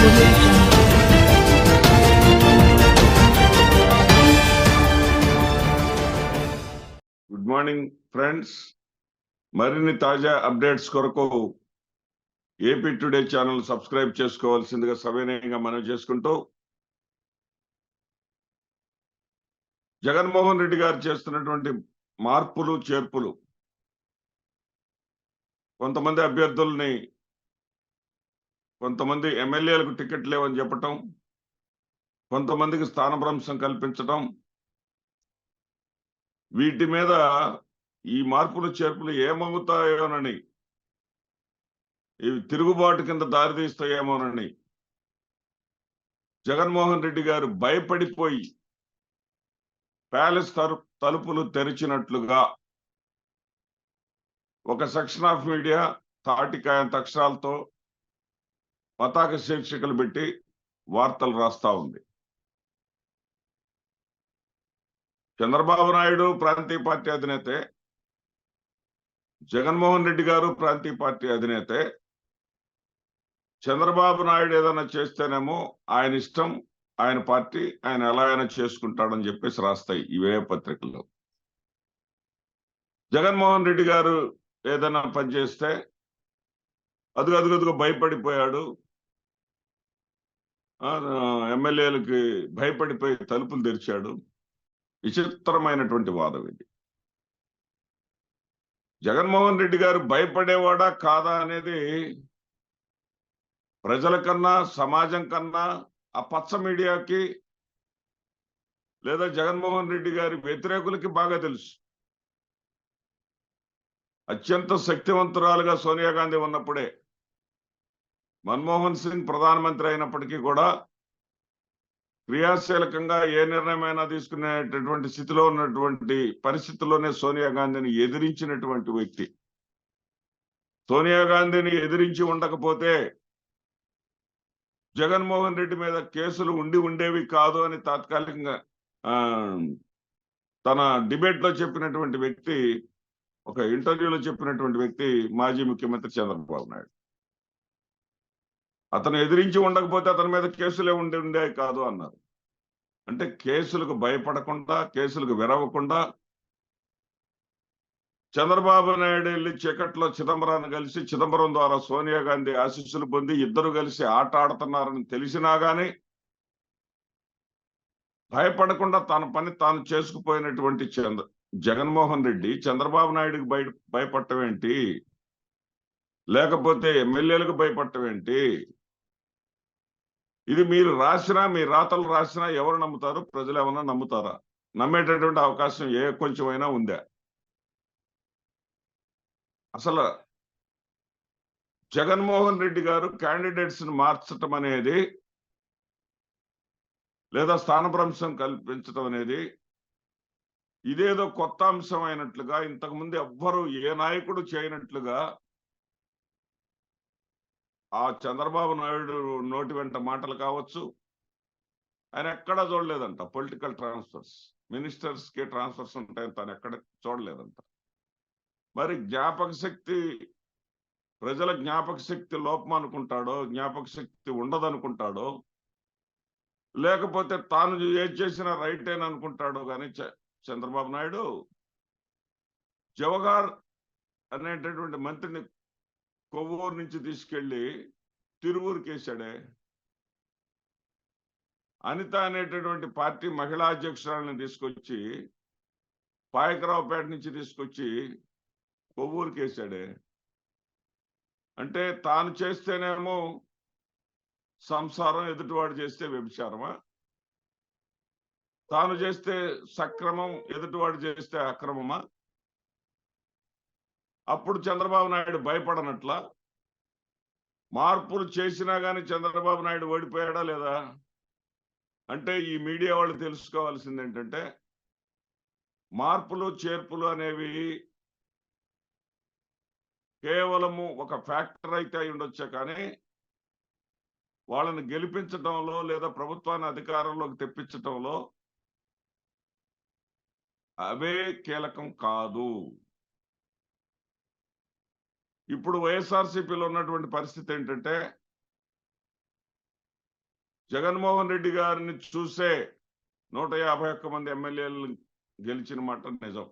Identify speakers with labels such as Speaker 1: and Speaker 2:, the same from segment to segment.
Speaker 1: Good morning friends. మరిన్ని తాజా updates కొరకు ఏపీ టుడే ఛానల్ సబ్స్క్రైబ్ చేసుకోవాల్సిందిగా సవినయంగా మనవి చేసుకుంటూ, జగన్మోహన్ రెడ్డి గారు చేస్తున్నటువంటి మార్పులు చేర్పులు, కొంతమంది అభ్యర్థుల్ని కొంతమంది ఎమ్మెల్యేలకు టికెట్ లేవని చెప్పటం, కొంతమందికి స్థానభ్రంశం కల్పించడం, వీటి మీద ఈ మార్పులు చేర్పులు ఏమవుతాయోనని, ఇవి తిరుగుబాటు కింద దారితీస్తాయేమోనని జగన్మోహన్ రెడ్డి గారు భయపడిపోయి ప్యాలెస్ తలుపులు తెరిచినట్లుగా ఒక సెక్షన్ ఆఫ్ మీడియా తాటికాయంత అక్షరాలతో పతాక శీర్షికలు పెట్టి వార్తలు రాస్తా ఉంది. చంద్రబాబు నాయుడు ప్రాంతీయ పార్టీ అధినేతే, జగన్మోహన్ రెడ్డి గారు ప్రాంతీయ పార్టీ అధినేతే. చంద్రబాబు నాయుడు ఏదైనా చేస్తేనేమో ఆయన ఇష్టం, ఆయన పార్టీ, ఆయన ఎలా అయినా చేసుకుంటాడని చెప్పేసి రాస్తాయి ఇవే పత్రికల్లో. జగన్మోహన్ రెడ్డి గారు ఏదైనా పనిచేస్తే అదుగదుగదుగా భయపడిపోయాడు, ఎమ్మెల్యేలకి భయపడిపోయి తలుపులు తెరిచాడు. విచిత్రమైనటువంటి వాదం ఇది. జగన్మోహన్ రెడ్డి గారు భయపడేవాడా కాదా అనేది ప్రజల కన్నా, సమాజం కన్నా, ఆ పచ్చ మీడియాకి లేదా జగన్మోహన్ రెడ్డి గారి వ్యతిరేకులకి బాగా తెలుసు. అత్యంత శక్తివంతురాలుగా సోనియా గాంధీ ఉన్నప్పుడే, మన్మోహన్ సింగ్ ప్రధానమంత్రి అయినప్పటికీ కూడా క్రియాశీలకంగా ఏ నిర్ణయమైనా తీసుకునేటటువంటి స్థితిలో ఉన్నటువంటి పరిస్థితుల్లోనే సోనియా గాంధీని ఎదిరించినటువంటి వ్యక్తి. సోనియా గాంధీని ఎదిరించి ఉండకపోతే జగన్మోహన్ రెడ్డి మీద కేసులు ఉండేవి కాదు అని తాత్కాలికంగా తన డిబేట్ లో చెప్పినటువంటి వ్యక్తి, ఒక ఇంటర్వ్యూలో చెప్పినటువంటి వ్యక్తి మాజీ ముఖ్యమంత్రి చంద్రబాబు నాయుడు. అతను ఎదిరించి ఉండకపోతే అతని మీద కేసులే ఉండేవి కాదు అన్నారు. అంటే కేసులకు భయపడకుండా, కేసులకు విరవకుండా చంద్రబాబు నాయుడు వెళ్ళి చీకట్లో చిదంబరాన్ని కలిసి, చిదంబరం ద్వారా సోనియా గాంధీ ఆశీస్సులు పొంది ఇద్దరు కలిసి ఆట ఆడుతున్నారని తెలిసినా గానీ భయపడకుండా తన పని తాను చేసుకుపోయినటువంటి జగన్మోహన్ రెడ్డి చంద్రబాబు నాయుడికి భయపడటం ఏంటి, లేకపోతే ఎమ్మెల్యేలకు భయపడటం ఏంటి? ఇది మీరు రాసినా, మీ రాతలు రాసినా ఎవరు నమ్ముతారు? ప్రజలు ఏమన్నా నమ్ముతారా? నమ్మేటటువంటి అవకాశం కొంచెమైనా ఉందా? అసలు జగన్మోహన్ రెడ్డి గారు క్యాండిడేట్స్ ని మార్చడం అనేది, లేదా స్థానభ్రంశం కల్పించడం అనేది ఇదేదో కొత్త అంశం అయినట్లుగా, ఇంతకుముందు ఎవ్వరు ఏ నాయకుడు చేయనట్లుగా ఆ చంద్రబాబు నాయుడు నోటి వెంట మాటలు కావచ్చు. ఆయన ఎక్కడా చూడలేదంట పొలిటికల్ ట్రాన్స్ఫర్స్, మినిస్టర్స్ కి ట్రాన్స్ఫర్స్ ఉంటాయని తను ఎక్కడ చూడలేదంట. మరి జ్ఞాపక శక్తి, ప్రజల జ్ఞాపక శక్తి లోపం అనుకుంటాడో, జ్ఞాపక శక్తి ఉండదనుకుంటాడో, లేకపోతే తాను ఏది చేసినా రైట్ అని అనుకుంటాడో కానీ చంద్రబాబు నాయుడు జవహర్ అనేటటువంటి మంత్రిని కొవ్వూరు నుంచి తీసుకెళ్లి తిరువూరుకి వేశాడే. అనిత అనేటటువంటి పార్టీ మహిళా అధ్యక్షురాలను తీసుకొచ్చి పాయకరావుపేట నుంచి తీసుకొచ్చి కొవ్వూరుకి వేశాడే. అంటే తాను చేస్తేనేమో సంసారం, ఎదుటివాడు చేస్తే వ్యభిచారమా? తాను చేస్తే సక్రమం, ఎదుటివాడు చేస్తే అక్రమమా? అప్పుడు చంద్రబాబు నాయుడు భయపడనట్లా? మార్పులు చేసినా గానీ చంద్రబాబు నాయుడు ఓడిపోయాడా లేదా? అంటే ఈ మీడియా వాళ్ళు తెలుసుకోవాల్సింది ఏంటంటే, మార్పులు చేర్పులు అనేవి కేవలము ఒక ఫ్యాక్టర్ అయితే అయి ఉండొచ్చే కానీ వాళ్ళని గెలిపించడంలో లేదా ప్రభుత్వాన్ని అధికారంలోకి తెప్పించడంలో అవే కీలకం కాదు. ఇప్పుడు వైఎస్ఆర్సీపీలో ఉన్నటువంటి పరిస్థితి ఏంటంటే, జగన్మోహన్ రెడ్డి గారిని చూసే 151 మంది ఎమ్మెల్యేలు గెలిచిన మాట నిజం.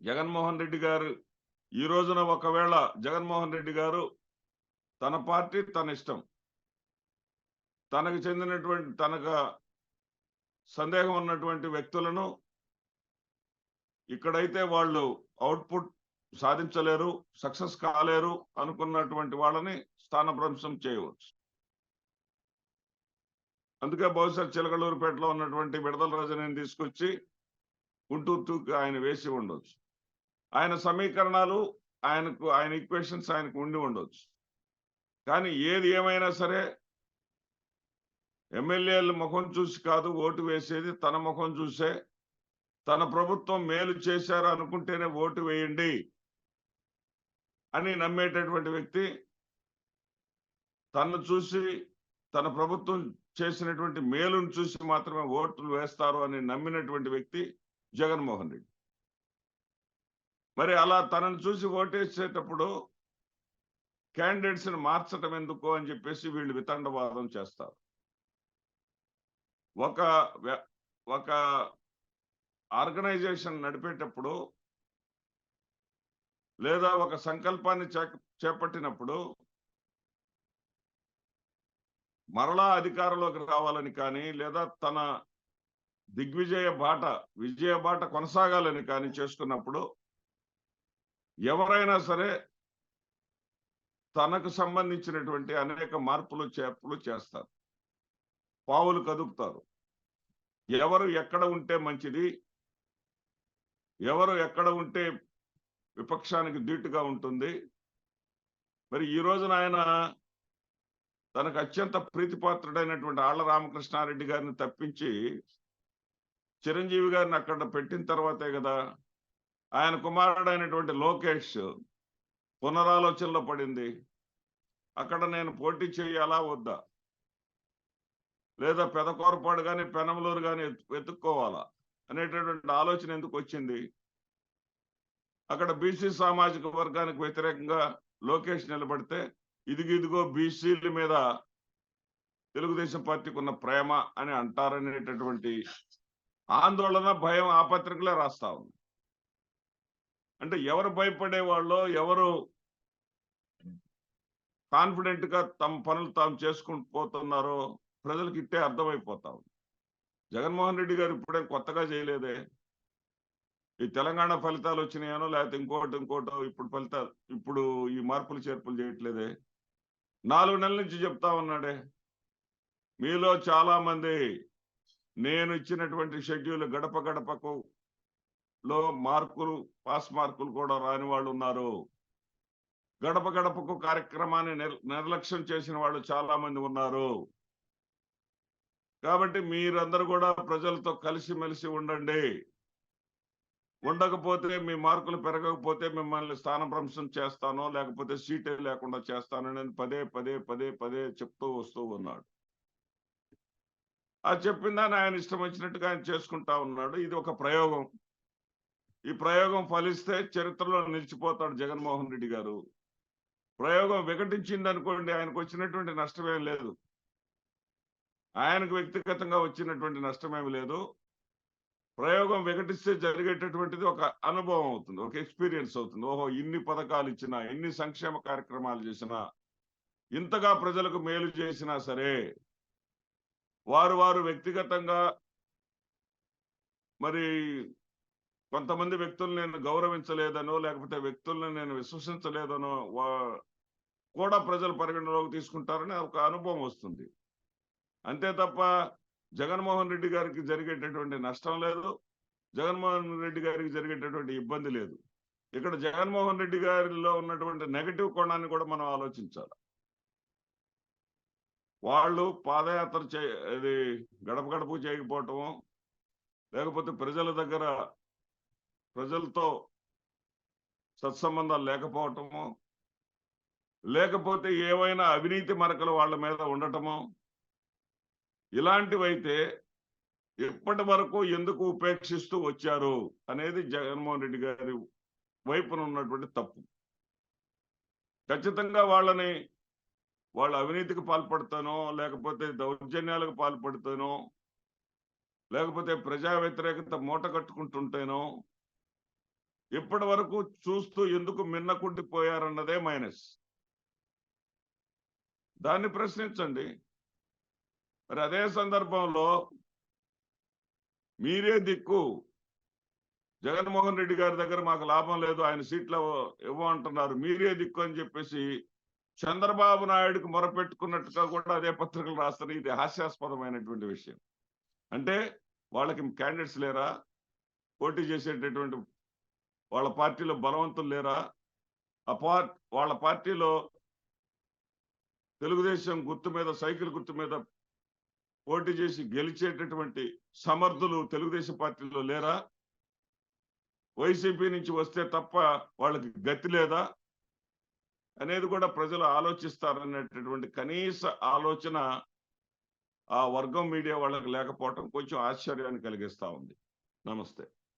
Speaker 1: జగన్మోహన్ రెడ్డి గారు ఈ రోజున ఒకవేళ జగన్మోహన్ రెడ్డి గారు తన పార్టీ తన ఇష్టం, తనకు చెందినటువంటి తనకు సందేహం ఉన్నటువంటి వ్యక్తులను ఇక్కడైతే వాళ్ళు అవుట్పుట్ సాధించలేరు, సక్సెస్ కాలేరు అనుకున్నటువంటి వాళ్ళని స్థానభ్రంశం చేయవచ్చు. అందుకే బహుశా చిలకలూరుపేటలో ఉన్నటువంటి విడదల రజనిని తీసుకొచ్చి గుంటూరుకి ఆయన వేసి ఉండొచ్చు. ఆయన సమీకరణాలు ఆయన ఈక్వేషన్స్ ఆయనకు ఉండి ఉండొచ్చు. కానీ ఏది ఏమైనా సరే ఎమ్మెల్యేల ముఖం చూసి కాదు ఓటు వేసేది, తన ముఖం చూసే. తన ప్రభుత్వం మేలు చేశారు అనుకుంటేనే ఓటు వేయండి అని నమ్మేటటువంటి వ్యక్తి, తను చూసి తన ప్రభుత్వం చేసినటువంటి మేలును చూసి మాత్రమే ఓట్లు వేస్తారు అని నమ్మినటువంటి వ్యక్తి జగన్మోహన్ రెడ్డి. మరి అలా తనను చూసి ఓటేసేటప్పుడు క్యాండిడేట్స్ ని మార్చడం ఎందుకు అని చెప్పేసి వీళ్ళు వితండవాదం చేస్తారు. ఒక ఆర్గనైజేషన్ నడిపేటప్పుడు లేదా ఒక సంకల్పాన్ని చేపట్టినప్పుడు మరలా అధికారంలోకి రావాలని కానీ లేదా తన విజయ బాట కొనసాగాలని కానీ చేసుకున్నప్పుడు ఎవరైనా సరే తనకు సంబంధించినటువంటి అనేక మార్పులు చేర్పులు చేస్తారు, పావులు కదుపుతారు. ఎవరు ఎక్కడ ఉంటే మంచిది, ఎవరు ఎక్కడ ఉంటే విపక్షానికి ధీటుగా ఉంటుంది. మరి ఈ రోజున ఆయన తనకు అత్యంత ప్రీతిపాత్రుడైనటువంటి ఆళ్ల రామకృష్ణారెడ్డి గారిని తప్పించి చిరంజీవి గారిని అక్కడ పెట్టిన తర్వాతే కదా ఆయన కుమారుడైనటువంటి లోకేష్ పునరాలోచనలో పడింది. అక్కడ నేను పోటీ చేయాలా వద్దా, లేదా పెదకూరపాడు కానీ పెనమలూరు కానీ వెతుక్కోవాలా అనేటటువంటి ఆలోచన ఎందుకు వచ్చింది? అక్కడ బీసీ సామాజిక వర్గానికి వ్యతిరేకంగా లోకేష్ నిలబడితే ఇదిగో బీసీల మీద తెలుగుదేశం పార్టీకి ఉన్న ప్రేమ అని అంటారనేటటువంటి ఆందోళన, భయం ఆ పత్రికలే రాస్తా ఉంది. అంటే ఎవరు భయపడేవాళ్ళో, ఎవరు కాన్ఫిడెంట్ గా తమ పనులు తాము చేసుకుంటూ పోతున్నారో ప్రజలకు ఇట్టే అర్థమైపోతా ఉంది. జగన్మోహన్ రెడ్డి గారు ఇప్పుడేం కొత్తగా చేయలేదే. ఈ తెలంగాణ ఫలితాలు వచ్చినాయనో లేకపోతే ఇంకోటో ఇప్పుడు ఈ మార్పులు చేర్పులు చేయట్లేదే. 4 నెలల నుంచి చెప్తా ఉన్నాడే. మీలో చాలా మంది నేను ఇచ్చినటువంటి షెడ్యూల్ గడప గడపకు లో పాస్ మార్కులు కూడా రాని వాళ్ళు ఉన్నారు. గడప గడపకు కార్యక్రమాన్ని నిర్లక్ష్యం చేసిన వాళ్ళు చాలా మంది ఉన్నారు. కాబట్టి మీరందరూ కూడా ప్రజలతో కలిసిమెలిసి ఉండండి. ఉండకపోతే మీ మార్కులు పెరగకపోతే మిమ్మల్ని స్థానభ్రంశం చేస్తానో లేకపోతే సీటే లేకుండా చేస్తానని పదే చెప్తూ వస్తూ ఉన్నాడు. ఆ చెప్పిందని ఆయన ఇష్టం వచ్చినట్టుగా ఆయన చేసుకుంటా ఉన్నాడు. ఇది ఒక ప్రయోగం. ఈ ప్రయోగం ఫలిస్తే చరిత్రలో నిలిచిపోతాడు జగన్మోహన్ రెడ్డి గారు. ప్రయోగం వికటించింది అనుకోండి, ఆయనకు వచ్చినటువంటి నష్టమేం లేదు. ఆయనకు వ్యక్తిగతంగా వచ్చినటువంటి నష్టమేమి లేదు. ప్రయోగం వికటిస్తే జరిగేటటువంటిది ఒక అనుభవం అవుతుంది, ఒక ఎక్స్పీరియన్స్ అవుతుంది. ఓహో, ఇన్ని పథకాలు ఇచ్చినా, ఇన్ని సంక్షేమ కార్యక్రమాలు చేసినా, ఇంతగా ప్రజలకు మేలు చేసినా సరే వారు వ్యక్తిగతంగా మరి కొంతమంది వ్యక్తులను నేను గౌరవించలేదనో లేకపోతే వ్యక్తులను నేను విశ్వసించలేదనో కూడా ప్రజలు పరిగణలోకి తీసుకుంటారని ఒక అనుభవం వస్తుంది. అంతే తప్ప జగన్మోహన్ రెడ్డి గారికి జరిగేటటువంటి నష్టం లేదు, జగన్మోహన్ రెడ్డి గారికి జరిగేటటువంటి ఇబ్బంది లేదు. ఇక్కడ జగన్మోహన్ రెడ్డి గారిలో ఉన్నటువంటి నెగటివ్ కోణాన్ని కూడా మనం ఆలోచించాలి. వాళ్ళు పాదయాత్ర ఇది గడప గడపకు చేయకపోవటము, లేకపోతే ప్రజలతో సత్సంబంధాలు లేకపోవటము, లేకపోతే ఏవైనా అవినీతి మరకలు వాళ్ళ మీద ఉండటము, ఇలాంటివైతే ఇప్పటి వరకు ఎందుకు ఉపేక్షిస్తూ వచ్చారు అనేది జగన్మోహన్ రెడ్డి గారి వైపున ఉన్నటువంటి తప్పు. ఖచ్చితంగా వాళ్ళని వాళ్ళు అవినీతికి పాల్పడతానో, లేకపోతే దౌర్జన్యాలకు పాల్పడతానో, లేకపోతే ప్రజా వ్యతిరేకత మూట కట్టుకుంటుంటేనో, ఇప్పటి వరకు చూస్తూ ఎందుకు మిన్నకుండిపోయారన్నదే మైనస్. దాన్ని ప్రశ్నించండి. మరి అదే సందర్భంలో మీరే దిక్కు, జగన్మోహన్ రెడ్డి గారి దగ్గర మాకు లాభం లేదు, ఆయన సీట్లు ఇవ్వమంటున్నారు, మీరే దిక్కు అని చెప్పేసి చంద్రబాబు నాయుడుకి మొరపెట్టుకున్నట్టుగా కూడా అదే పత్రికలు రాస్తారు. ఇది హాస్యాస్పదమైనటువంటి విషయం. అంటే వాళ్ళకి క్యాండిడేట్స్ లేరా? పోటీ చేసేటటువంటి వాళ్ళ పార్టీలో బలవంతులు లేరా? వాళ్ళ పార్టీలో తెలుగుదేశం గుర్తు మీద, సైకిల్ గుర్తు మీద పోటీ చేసి గెలిచేటటువంటి సమర్థులు తెలుగుదేశం పార్టీలో లేరా? వైసీపీ నుంచి వస్తే తప్ప వాళ్ళకి గతి లేదా అనేది కూడా ప్రజలు ఆలోచిస్తారనేటటువంటి కనీస ఆలోచన ఆ వర్గం మీడియా వాళ్ళకి లేకపోవటం కొంచెం ఆశ్చర్యాన్ని కలిగిస్తా ఉంది. నమస్తే.